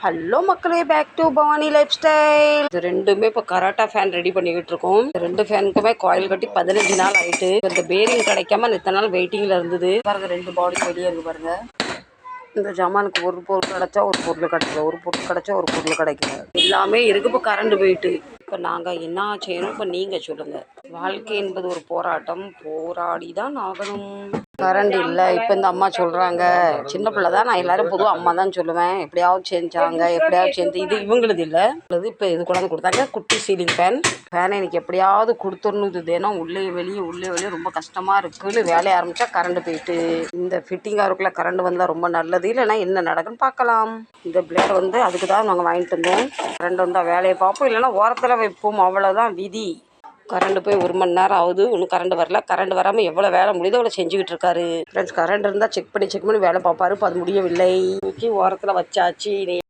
Hello மக்களே, back to Bhavani lifestyle. இது ரெண்டுமே இப்போ கராட்டா ஃபேன் ரெடி பண்ணிக்கிட்டு இருக்கோம். ரெண்டு ஃபேனுக்குமே காயில் கட்டி 15 நாள் ஆயிட்டு. இந்த பேரிங் கிடைக்காம இத்தனை நாள் வெயிட்டிங்ல இருந்தது. பாருங்க, ரெண்டு பாடி வெளியே இருக்கு பாருங்க. இந்த ஜமானுக்கு ஒரு பொருள் கிடைச்சா ஒரு பொருள் கிடைக்கல, ஒரு பொருள் கிடைச்சா ஒரு பொருள் கிடைக்கல, எல்லாமே இருக்கு. இப்போ கரண்ட் போயிட்டு இப்போ நாங்கள் என்ன செய்யணும்? இப்போ நீங்கள் சொல்லுங்கள். வாழ்க்கை என்பது ஒரு போராட்டம், போராடி தான் ஆகணும். கரண்ட் இல்லை. இப்போ இந்த அம்மா சொல்கிறாங்க, சின்ன பிள்ளை தான், நான் எல்லாரும் பொதுவாக அம்மா தான் சொல்லுவேன். எப்படியாவது செஞ்சாங்க, எப்படியாவது செஞ்சு. இது இவங்களுது இல்லை, இப்போ இது கொண்டாந்து கொடுத்தாங்க. குட்டி சீலிங் ஃபேனை எனக்கு எப்படியாவது கொடுத்துடணும். இது தினம் உள்ளே வெளியே ரொம்ப கஷ்டமாக இருக்குன்னு வேலையை ஆரம்பித்தா கரண்ட் போயிட்டு. இந்த ஃபிட்டிங்காக இருக்குள்ள கரண்ட் வந்தால் ரொம்ப நல்லது. இல்லைன்னா என்ன நடக்குன்னு பார்க்கலாம். இந்த பிளேட் அதுக்கு தான் நாங்கள் வாங்கிட்டு வந்தோம். கரண்ட் வந்தால் வேலையை பார்ப்போம், இல்லைன்னா ஓரத்தில் வைப்போம். அவ்வளோதான் விதி. கரண்ட் போய் 1 மணி நேரம் ஆகுது, ஒன்றும் கரண்ட் வரல. கரண்ட் வராமல் எவ்வளோ வேலை முடியுதோ அவ்வளோ செஞ்சுக்கிட்டு இருக்காரு. ஃப்ரெண்ட்ஸ், கரண்ட் இருந்தால் செக் பண்ணி வேலை பார்ப்பாரு. இப்போ அது முடியவில்லை. ஓரத்தில் வச்சாச்சு.